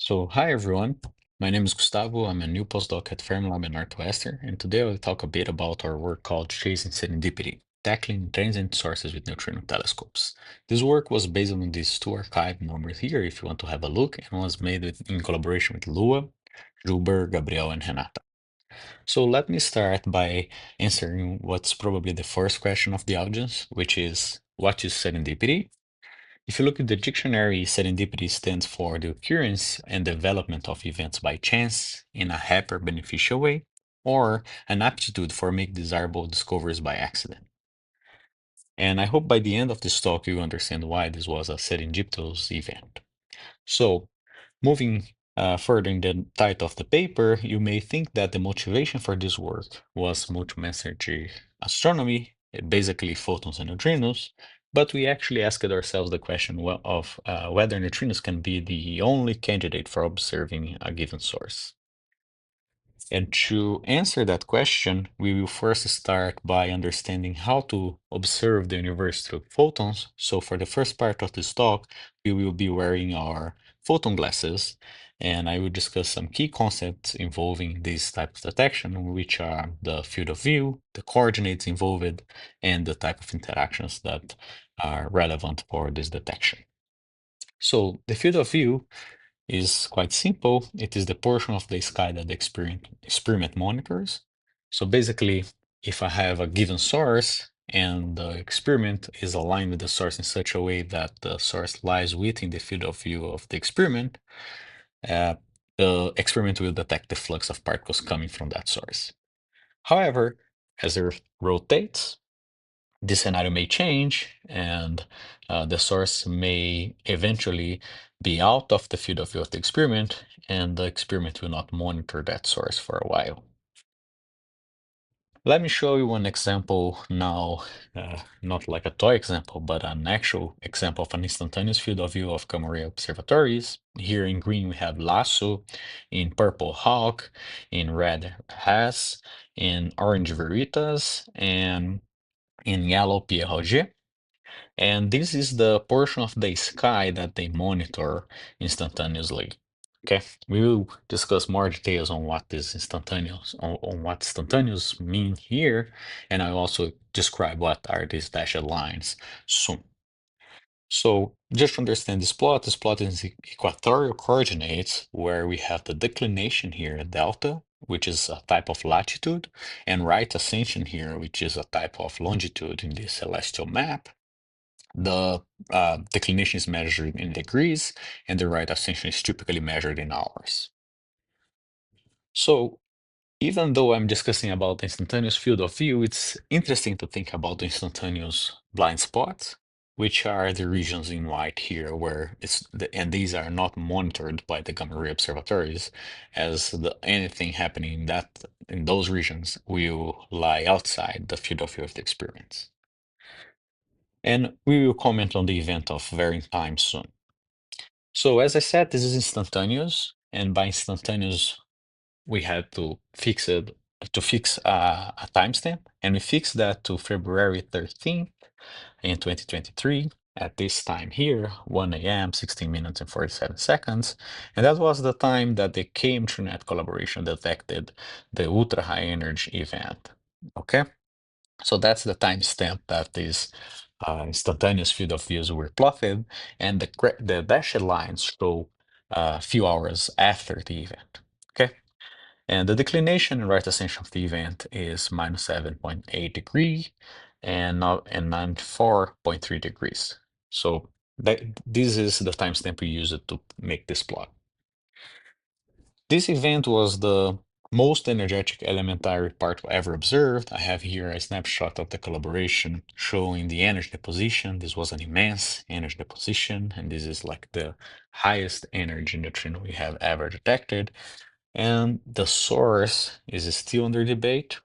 Hi everyone. My name is Gustavo. I'm a new postdoc at Fermilab in Northwestern, and today I'll talk a bit about our work called Chasing Serendipity, tackling transient sources with neutrino telescopes. This work was based on these two archive numbers here, if you want to have a look, and was made in collaboration with Lua, Juber, Gabriel, and Renata. So let me start by answering what's probably the first question of the audience, which is, what is serendipity? If you look at the dictionary, serendipity stands for the occurrence and development of events by chance in a happy or beneficial way, or an aptitude for make desirable discoveries by accident. And I hope by the end of this talk you understand why this was a serendipitous event. So, moving further in the title of the paper, you may think that the motivation for this work was multi-message astronomy, basically photons and neutrinos, but we actually asked ourselves the question of whether neutrinos can be the only candidate for observing a given source. And to answer that question, we will first start by understanding how to observe the universe through photons. So for the first part of this talk, we will be wearing our photon glasses, and I will discuss some key concepts involving this type of detection, which are the field of view, the coordinates involved, and the type of interactions that are relevant for this detection. So the field of view is quite simple. It is the portion of the sky that the experiment monitors. So basically, if I have a given source and the experiment is aligned with the source in such a way that the source lies within the field of view of uh, the experiment will detect the flux of particles coming from that source. However, as Earth rotates, this scenario may change and the source may eventually be out of the field of view of the experiment, and the experiment will not monitor that source for a while. Let me show you one example now, not like a toy example, but an actual example of an instantaneous field of view of gamma-ray observatories. Here in green we have LASSO, in purple Hawk, in red HAS, in orange Veritas, and in yellow Pierre Roger. And this is the portion of the sky that they monitor instantaneously. Okay, we will discuss more details on what this instantaneous on what instantaneous mean here, and I also describe what are these dashed lines soon. So just to understand this plot is equatorial coordinates where we have the declination here, delta, which is a type of latitude, and right ascension here, which is a type of longitude in the celestial map. The declination is measured in degrees, and the right ascension is typically measured in hours. So even though I'm discussing about the instantaneous field of view, it's interesting to think about the instantaneous blind spots, which are the regions in white here, where and these are not monitored by the gamma ray observatories, as anything happening in those regions will lie outside the field of view of the experiments. And we will comment on the event of varying time soon. So as I said, this is instantaneous, and by instantaneous, we had to fix a timestamp, and we fixed that to February 13th in 2023 at this time here, 1 a.m., 16 minutes and 47 seconds. And that was the time that the K-Internet collaboration detected the ultra high energy event. Okay, so that's the timestamp that this instantaneous field of views were plotted, and the dashed lines show a few hours after the event. Okay, and the declination and right ascension of the event is minus 7.8 degrees and now and 94.3 degrees. So this is the timestamp we used to make this plot. This event was the most energetic elementary part ever observed. I have here a snapshot of the collaboration showing the energy deposition. This was an immense energy deposition, and this is like the highest energy neutrino we have ever detected. And the source is still under debate.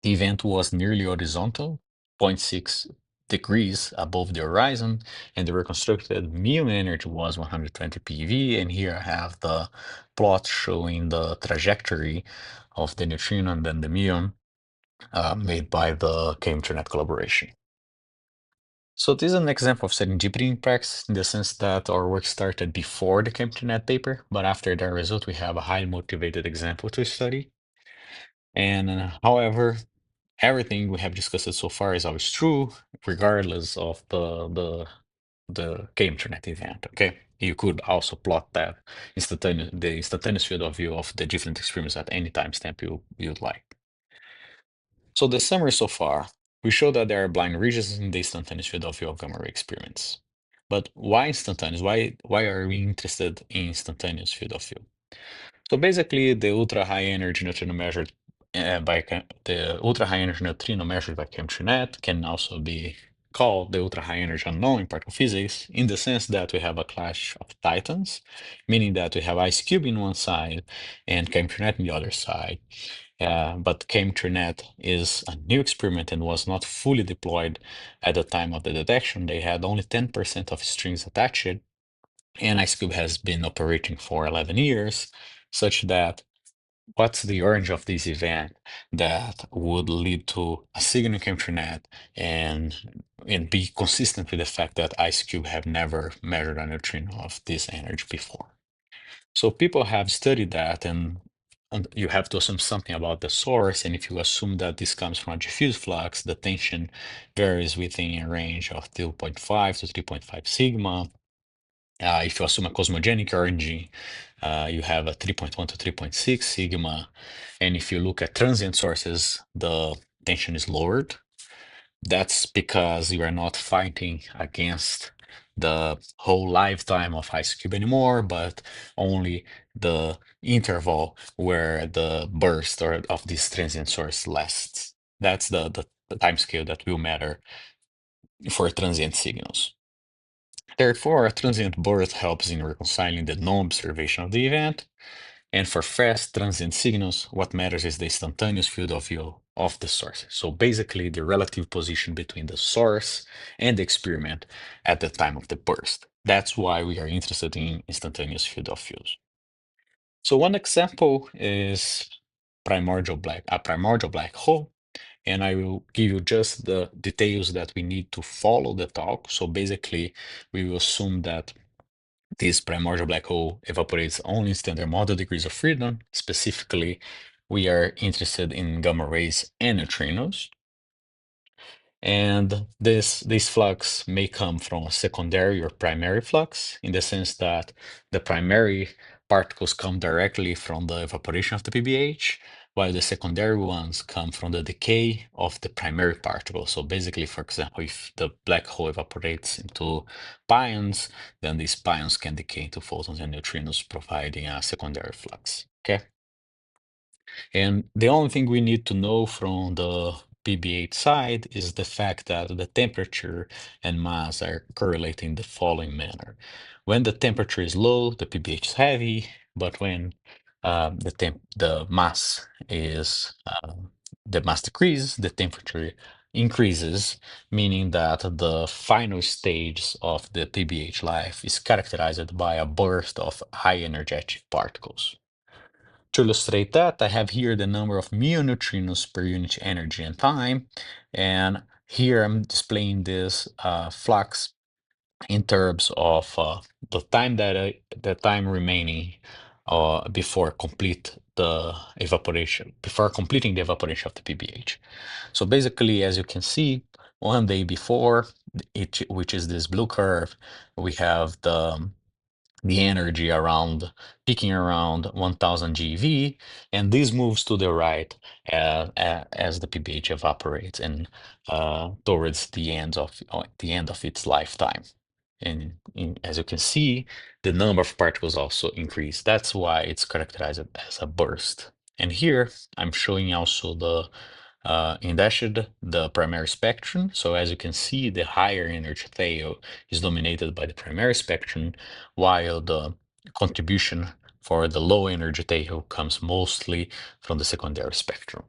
The event was nearly horizontal, zero point 0.6 degrees above the horizon, and the reconstructed mean energy was 120 PeV. And here I have the plot showing the trajectory of the neutrino and then the muon made by the K-Internet collaboration. So this is an example of serendipity in practice in the sense that our work started before the ChemTreeNet paper, but after that result, we have a highly motivated example to study. And however, everything we have discussed so far is always true, regardless of the ChemTreeNet event. Okay, you could also plot that instantaneous field of view of the different experiments at any timestamp you'd like. So the summary so far, we show that there are blind regions in the instantaneous field of view of gamma ray experiments. But why instantaneous? Why are we interested in instantaneous field of view? So basically, the ultra high energy neutrino measured the ultra high energy neutrino measured by ChemTreeNet can also be called the ultra high energy unknown in particle physics, in the sense that we have a clash of titans, meaning that we have IceCube in one side and ChemTreeNet in the other side. But ChemTreeNet is a new experiment and was not fully deployed at the time of the detection. They had only 10% of strings attached, and IceCube has been operating for 11 years, such that what's the orange of this event that would lead to a signal in ChemTreeNet and be consistent with the fact that IceCube have never measured a neutrino of this energy before. So people have studied that, and you have to assume something about the source. And if you assume that this comes from a diffuse flux, the tension varies within a range of 2.5 to 3.5 sigma. If you assume a cosmogenic origin, you have a 3.1 to 3.6 sigma. And if you look at transient sources, the tension is lowered. That's because you are not fighting against the whole lifetime of IceCube anymore, but only the interval where the burst or of this transient source lasts. That's the time scale that will matter for transient signals. Therefore, a transient burst helps in reconciling the non-observation of the event. And for fast transient signals, what matters is the instantaneous field of view of the source. So basically, the relative position between the source and the experiment at the time of the burst. That's why we are interested in instantaneous field of views. So one example is a primordial black hole. And I will give you just the details that we need to follow the talk. So basically, we will assume that this primordial black hole evaporates only in standard model degrees of freedom. Specifically, we are interested in gamma rays and neutrinos. And this flux may come from a secondary or primary flux, in the sense that the primary particles come directly from the evaporation of the PBH, while the secondary ones come from the decay of the primary particle. So basically, for example, if the black hole evaporates into pions, then these pions can decay into photons and neutrinos, providing a secondary flux. Okay. And the only thing we need to know from the PBH side is the fact that the temperature and mass are correlating the following manner. When the temperature is low, the PBH is heavy, but when the mass is the mass decreases, the temperature increases, meaning that the final stage of the PBH life is characterized by a burst of high energetic particles. To illustrate that, I have here the number of neutrinos per unit energy and time. And here I'm displaying this flux in terms of the time remaining before completing the evaporation of the PBH. So basically, as you can see, one day before, which is this blue curve, we have the energy around peaking around 1000 GeV, and this moves to the right as the PBH evaporates and towards the end of its lifetime. And as you can see, the number of particles also increase. That's why it's characterized as a burst. And here I'm showing also in dashed the primary spectrum. So as you can see, the higher energy tail is dominated by the primary spectrum, while the contribution for the low energy tail comes mostly from the secondary spectrum.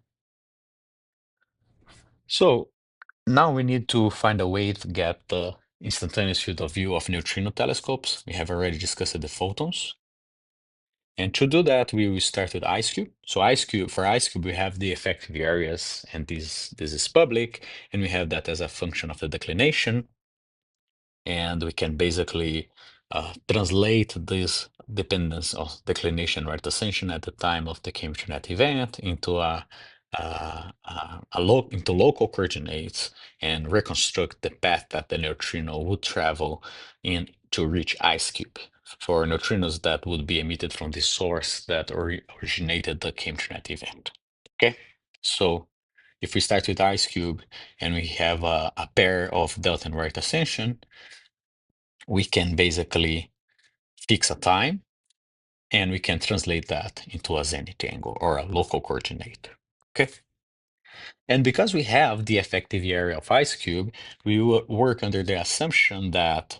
So now we need to find a way to get the instantaneous field of view of neutrino telescopes. We have already discussed the photons. And to do that, we will start with IceCube. So for IceCube, we have the effective areas, and this is public, and we have that as a function of the declination. and we can basically translate this dependence of declination right ascension at the time of the Cambridge-Net event into into local coordinates and reconstruct the path that the neutrino would travel in to reach IceCube for neutrinos that would be emitted from the source that originated the Cambridge-Net event. Okay, so if we start with IceCube and we have a pair of delta and right ascension, we can basically fix a time and we can translate that into a zenith angle or a local coordinate. Okay. And because we have the effective area of IceCube, we will work under the assumption that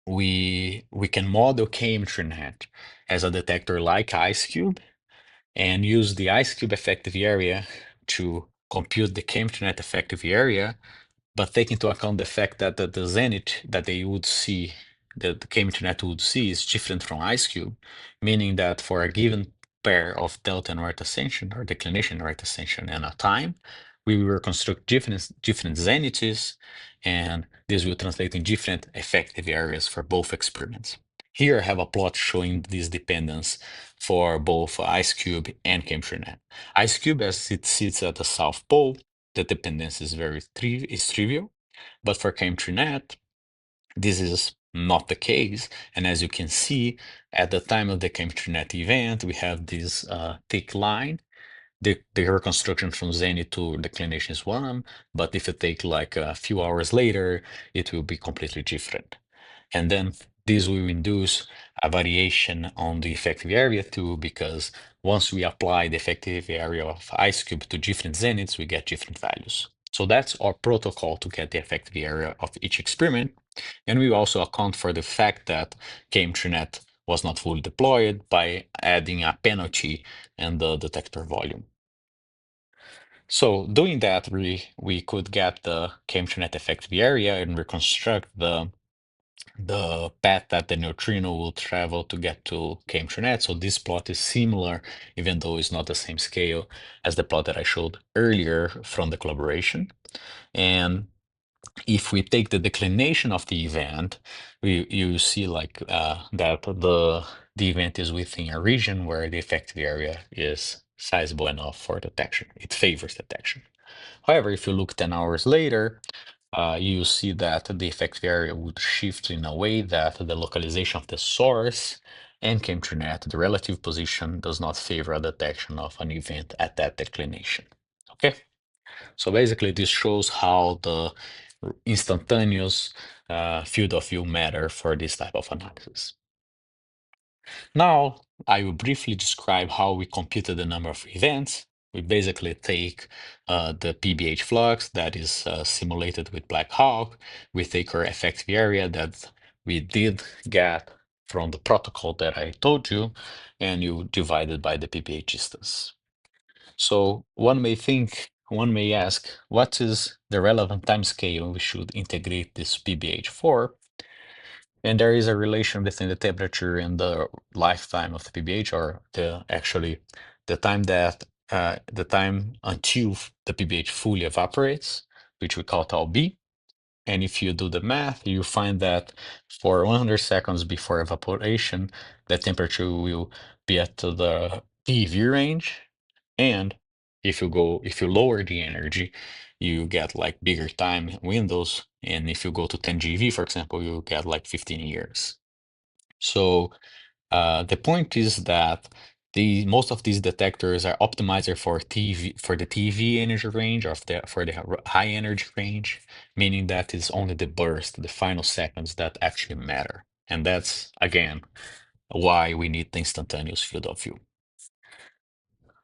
we can model K-Internet as a detector like IceCube and use the IceCube effective area to compute the K-Internet effective area, but take into account the fact that the zenith that they would see, that the K-Internet would see, is different from IceCube, meaning that for a given pair of delta and right ascension or declination right ascension and a time, we will construct different zeniths, and this will translate in different effective areas for both experiments. Here I have a plot showing this dependence for both IceCube and K-Internet. IceCube, as it sits at the South Pole, the dependence is is trivial, but for Chemtranet, this is not the case. And as you can see, at the time of the Chemtranet event, we have this thick line. The reconstruction from zenith to declination is one, but if you take like a few hours later, it will be completely different. And then this will induce a variation on the effective area too, because once we apply the effective area of IceCube to different zeniths, we get different values. So that's our protocol to get the effective area of each experiment. And we also account for the fact that K-Internet was not fully deployed by adding a penalty in the detector volume. So doing that, we could get the K-Internet effective area and reconstruct the path that the neutrino will travel to get to Cambridge-Net. So this plot is similar, even though it's not the same scale as the plot that I showed earlier from the collaboration. And if we take the declination of the event, you see like that the event is within a region where the effective area is sizable enough for detection. It favors detection. However, if you look 10 hours later, you see that the effective area would shift in a way that the localization of the source and Chemtranet, the relative position, does not favor a detection of an event at that declination. Okay, so basically this shows how the instantaneous field of view matter for this type of analysis. Now, I will briefly describe how we computed the number of events. We basically take the PBH flux that is simulated with Black Hawk. We take our effective area that we did get from the protocol that I told you, and you divide it by the PBH distance. So one may ask, what is the relevant time scale we should integrate this PBH for? And there is a relation between the temperature and the lifetime of the PBH, or the time that the time until the PBH fully evaporates, which we call tau B. And if you do the math, you find that for 100 seconds before evaporation, the temperature will be at the PV range. And if you lower the energy, you get like bigger time windows. And if you go to 10 GeV, for example, you get like 15 years. So the point is that most of these detectors are optimized for the TV energy range or for the high energy range, meaning that it's only the burst, the final seconds that actually matter. And that's again why we need the instantaneous field of view.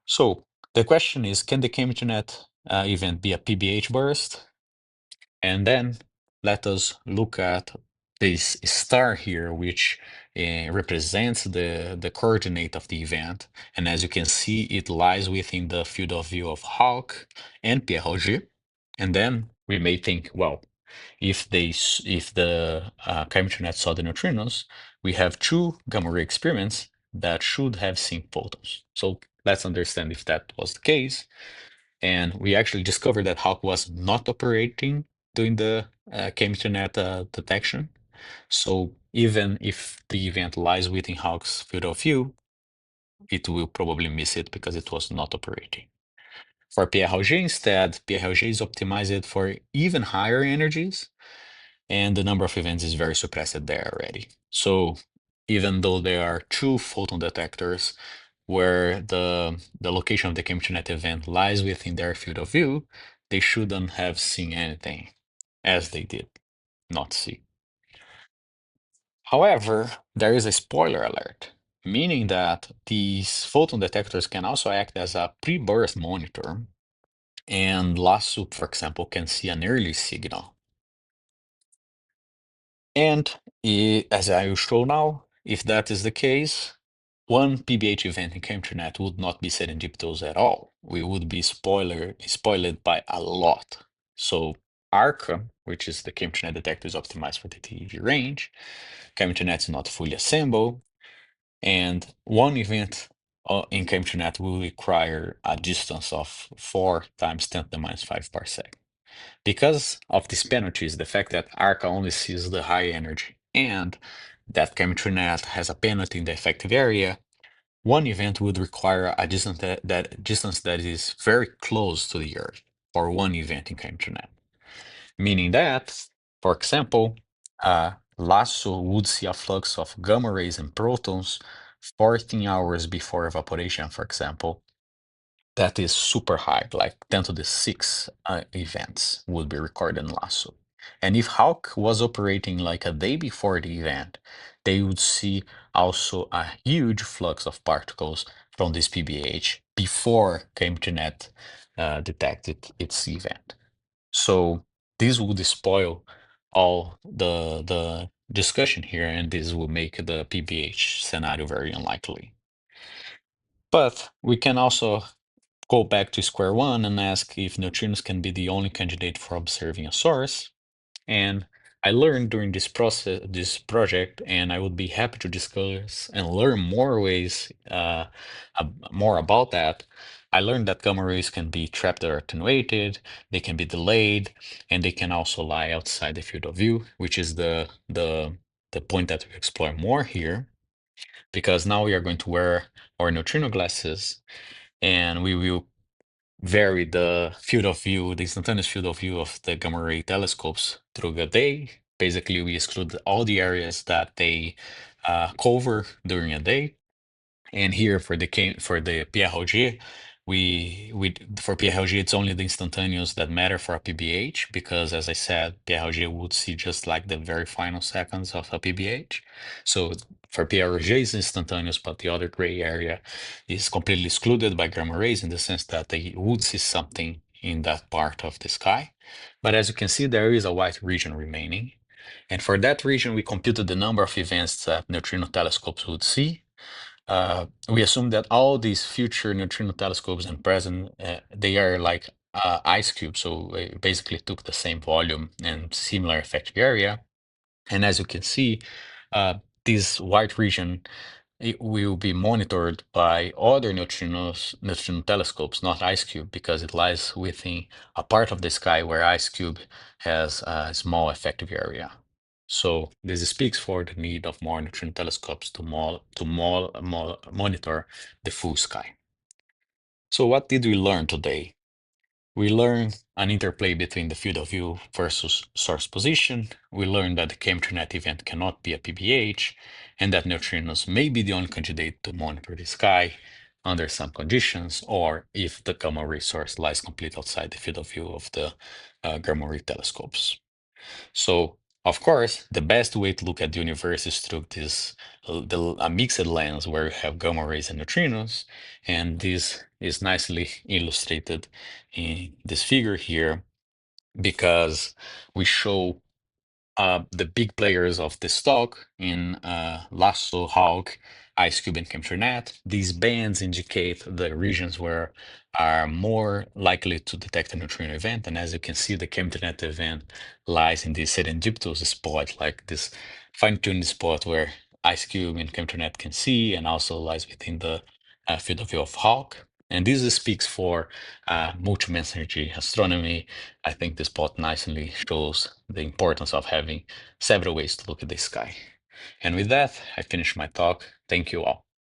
So the question is, can the Cambridge-Net event be a PBH burst? And then let us look at this star here, which represents the coordinate of the event. And as you can see, it lies within the field of view of Hawk and Pierre. And then we may think, well, if the Cambridge-Net saw the neutrinos, we have two gamma ray experiments that should have seen photons. So let's understand if that was the case. And we actually discovered that Hawk was not operating during the chemical-net detection. So even if the event lies within Hawk's field of view, it will probably miss it because it was not operating. For PRG instead, PRG is optimized for even higher energies, and the number of events is very suppressed there already. So even though there are two photon detectors where the location of the chemical-net event lies within their field of view, they shouldn't have seen anything, as they did not see. However, there is a spoiler alert, meaning that these photon detectors can also act as a pre-birth monitor, and LASSO, for example, can see an early signal. And as I will show now, if that is the case, one PBH event in ChemtraNet would not be serendipitous at all. We would be spoiled by a lot. So ARCA, which is the ChemtraNet detector, is optimized for the TeV range. ChemtraNet is not fully assembled, and one event in ChemtraNet will require a distance of 4 times 10 to the minus 5 parsec. Because of these penalties, the fact that ARCA only sees the high energy and that ChemtraNet has a penalty in the effective area, one event would require a distance that is very close to the Earth for one event in ChemtraNet. Meaning that, for example, LASSO would see a flux of gamma rays and protons 14 hours before evaporation, for example, that is super high, like 10 to the 6 events would be recorded in LASSO. And if Hawk was operating like a day before the event, they would see also a huge flux of particles from this PBH before ChemtraNet detected its event. So this would spoil all the discussion here, and this will make the PBH scenario very unlikely. But we can also go back to square one and ask if neutrinos can be the only candidate for observing a source. And I learned during this project, and I would be happy to discuss and learn more ways, more about that. I learned that gamma rays can be trapped or attenuated, they can be delayed, and they can also lie outside the field of view, which is the point that we explore more here, because now we are going to wear our neutrino glasses, and we will vary the field of view, the instantaneous field of view of the gamma ray telescopes through the day. Basically, we exclude all the areas that they cover during a day. And here for the PROG, for PROG it's only the instantaneous that matter for a PBH, because as I said, PROG would see just like the very final seconds of a PBH. So for PROG it's instantaneous, but the other gray area is completely excluded by gamma rays in the sense that they would see something in that part of the sky. But as you can see, there is a white region remaining. And for that region, we computed the number of events that neutrino telescopes would see. We assume that all these future neutrino telescopes and present, they are like IceCube, so we basically took the same volume and similar effective area. And as you can see, this white region, it will be monitored by other neutrino telescopes, not IceCube, because it lies within a part of the sky where IceCube has a small effective area. So this speaks for the need of more neutrino telescopes to monitor the full sky. So what did we learn today? We learned an interplay between the field of view versus source position. We learned that the chemtranet event cannot be a PBH, and that neutrinos may be the only candidate to monitor the sky under some conditions, or if the gamma ray source lies completely outside the field of view of the gamma ray telescopes. So, of course, the best way to look at the universe is through a mixed lens where you have gamma rays and neutrinos, and this is nicely illustrated in this figure here because we show the big players of the stock in LASSO, Hawk, IceCube, and ChemtraNet. These bands indicate the regions where are more likely to detect a neutrino event. And as you can see, the ChemtraNet event lies in this serendipitous spot, like this fine-tuned spot where IceCube and ChemtraNet can see, and also lies within the field of view of Hawk. And this speaks for multi-message astronomy. I think this plot nicely shows the importance of having several ways to look at the sky. And with that, I finish my talk. Thank you all.